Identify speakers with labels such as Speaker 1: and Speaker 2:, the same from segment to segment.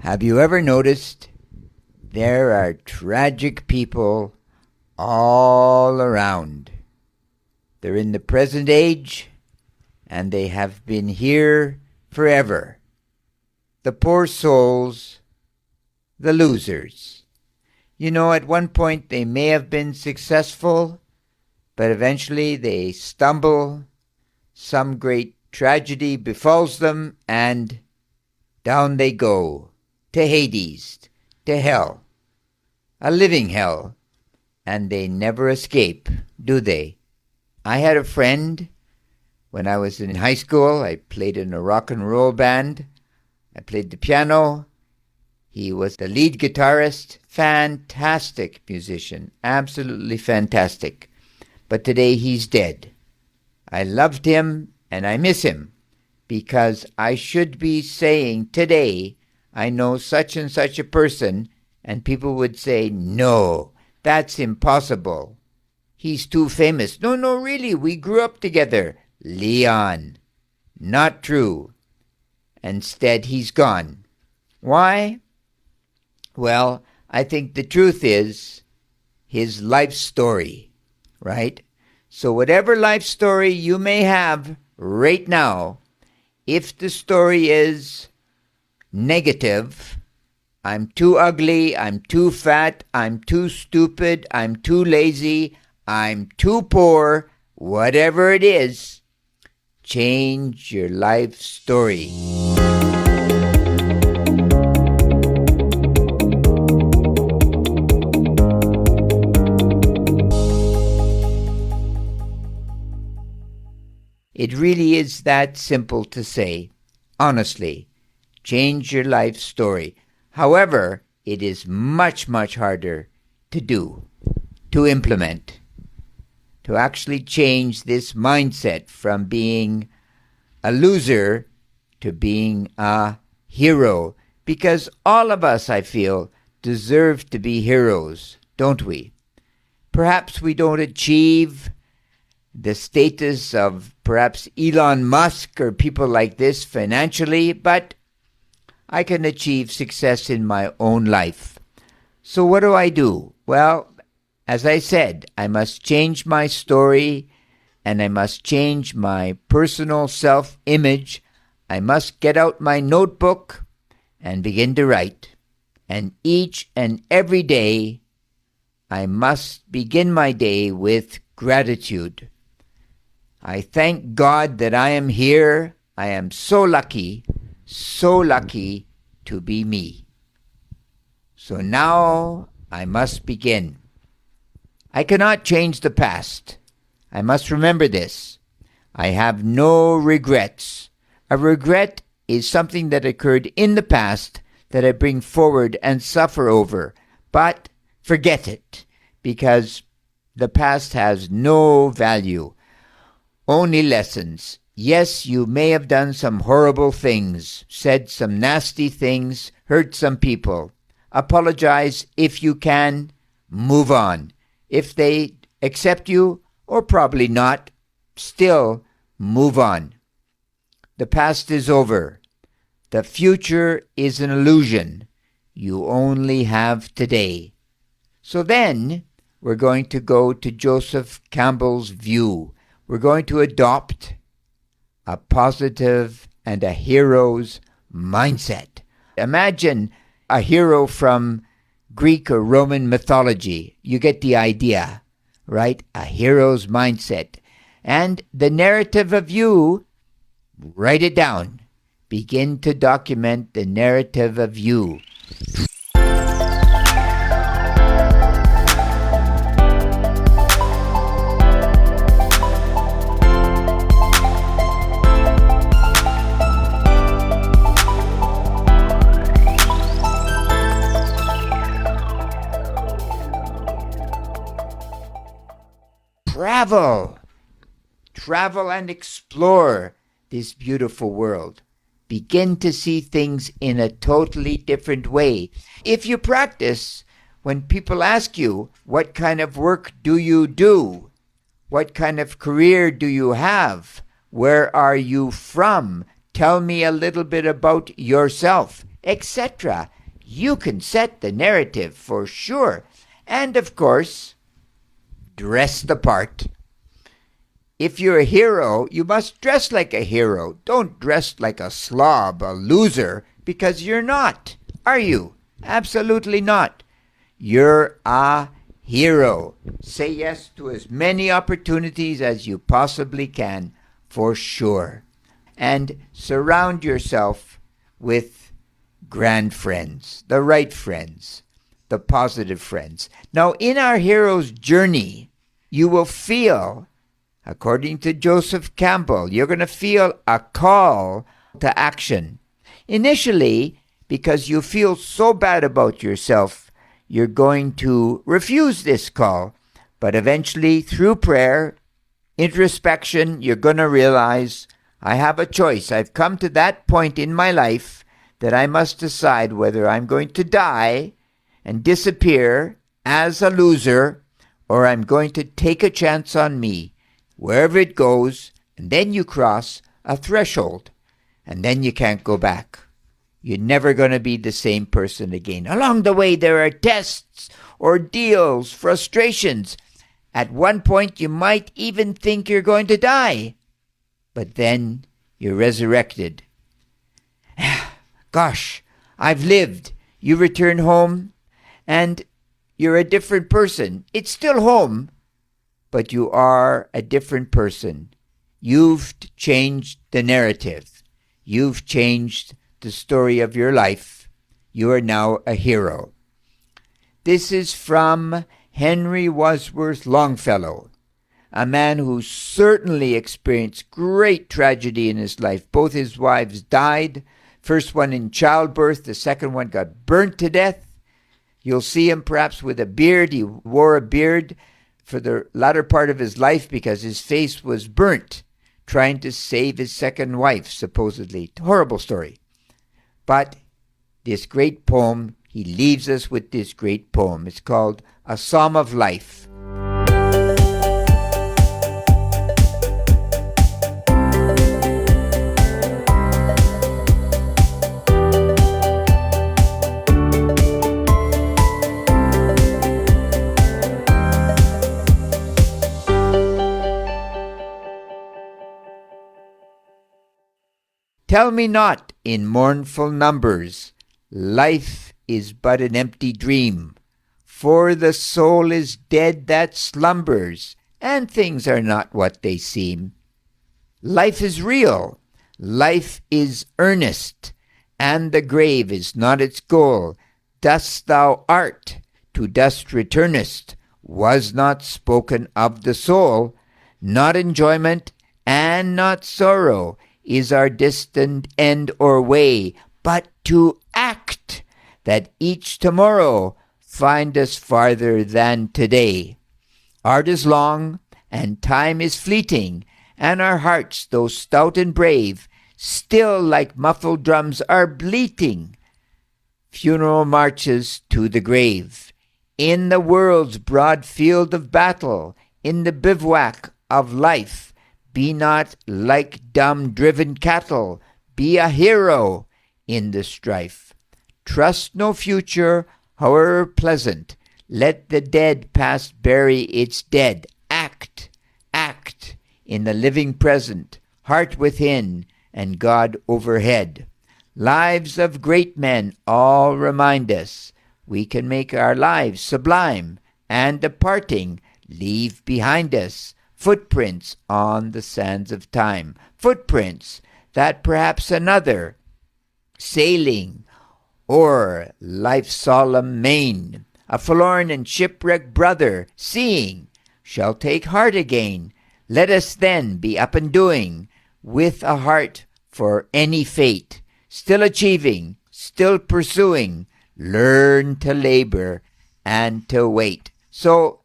Speaker 1: Have you ever noticed there are tragic people all around? They're in the present age, and they have been here forever. The poor souls, the losers. You know, at one point they may have been successful, but eventually they stumble, some great tragedy befalls them, and down they go, to Hades, to hell, a living hell, and they never escape, do they? I had a friend when I was in high school. I played in a rock and roll band. I played the piano. He was the lead guitarist, fantastic musician, absolutely fantastic. But today he's dead. I loved him and I miss him because I should be saying today, I know such and such a person, and people would say, no, that's impossible. He's too famous. No, really, we grew up together. Leon. Not true. Instead, he's gone. Why? Well, I think the truth is his life story, right? So whatever life story you may have right now, if the story is negative, I'm too ugly, I'm too fat, I'm too stupid, I'm too lazy, I'm too poor, whatever it is, change your life story. It really is that simple to say, honestly. Change your life story. However, it is much, much harder to do, to implement, to actually change this mindset from being a loser to being a hero. Because all of us, I feel, deserve to be heroes, don't we? Perhaps we don't achieve the status of perhaps Elon Musk or people like this financially, but I can achieve success in my own life. So what do? Well, as I said, I must change my story and I must change my personal self-image. I must get out my notebook and begin to write. And each and every day, I must begin my day with gratitude. I thank God that I am here. I am so lucky to be me. So now I must begin. I cannot change the past. I must remember this. I have no regrets. A regret is something that occurred in the past that I bring forward and suffer over. But forget it, because the past has no value. Only lessons. Yes, you may have done some horrible things, said some nasty things, hurt some people. Apologize if you can, move on. If they accept you, or probably not, still move on. The past is over. The future is an illusion. You only have today. So then, we're going to go to Joseph Campbell's view. We're going to adopt a positive and a hero's mindset. Imagine a hero from Greek or Roman mythology. You get the idea, right? A hero's mindset. And the narrative of you, write it down. Begin to document the narrative of you. Travel and explore this beautiful world. Begin to see things in a totally different way. If you practice, when people ask you, what kind of work do you do? What kind of career do you have? Where are you from? Tell me a little bit about yourself. etc. You can set the narrative for sure. And of course, dress the part. If you're a hero, you must dress like a hero. Don't dress like a slob, a loser, because you're not, are you? Absolutely not. You're a hero. Say yes to as many opportunities as you possibly can, for sure. And surround yourself with grand friends, the right friends, the positive friends. Now, in our hero's journey, you will feel, according to Joseph Campbell, you're going to feel a call to action. Initially, because you feel so bad about yourself, you're going to refuse this call. But eventually, through prayer, introspection, you're going to realize, I have a choice. I've come to that point in my life that I must decide whether I'm going to die and disappear as a loser, or I'm going to take a chance on me, wherever it goes, and then you cross a threshold, and then you can't go back. You're never going to be the same person again. Along the way, there are tests, ordeals, frustrations. At one point, you might even think you're going to die, but then you're resurrected. Gosh, I've lived. You return home, and you're a different person. It's still home, but you are a different person. You've changed the narrative. You've changed the story of your life. You are now a hero. This is from Henry Wadsworth Longfellow, a man who certainly experienced great tragedy in his life. Both his wives died. First one in childbirth, the second one got burnt to death. You'll see him perhaps with a beard. He wore a beard for the latter part of his life because his face was burnt, trying to save his second wife, supposedly. Horrible story. But this great poem, he leaves us with this great poem. It's called A Psalm of Life. Tell me not in mournful numbers, life is but an empty dream, for the soul is dead that slumbers, and things are not what they seem. Life is real, life is earnest, and the grave is not its goal. Dust thou art, to dust returnest, was not spoken of the soul. Not enjoyment and not sorrow is our distant end or way, but to act, that each tomorrow find us farther than today. Art is long, and time is fleeting, and our hearts, though stout and brave, still like muffled drums are bleating funeral marches to the grave. In the world's broad field of battle, in the bivouac of life, be not like dumb driven cattle, be a hero in the strife. Trust no future, however pleasant, let the dead past bury its dead. Act, act in the living present, heart within and God overhead. Lives of great men all remind us we can make our lives sublime, and departing leave behind us footprints on the sands of time, footprints that perhaps another, sailing o'er life's solemn main, a forlorn and shipwrecked brother, seeing, shall take heart again. Let us then be up and doing, with a heart for any fate, still achieving, still pursuing, learn to labor and to wait. So,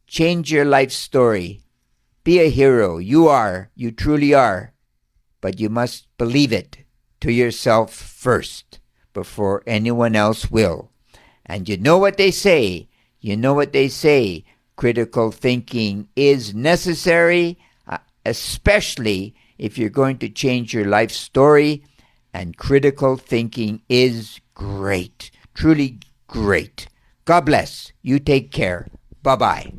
Speaker 1: change your life story. Be a hero. You truly are. But you must believe it to yourself first before anyone else will. And you know what they say. Critical thinking is necessary, especially if you're going to change your life story. and critical thinking is great. Truly great. God bless. You take care. Bye-bye.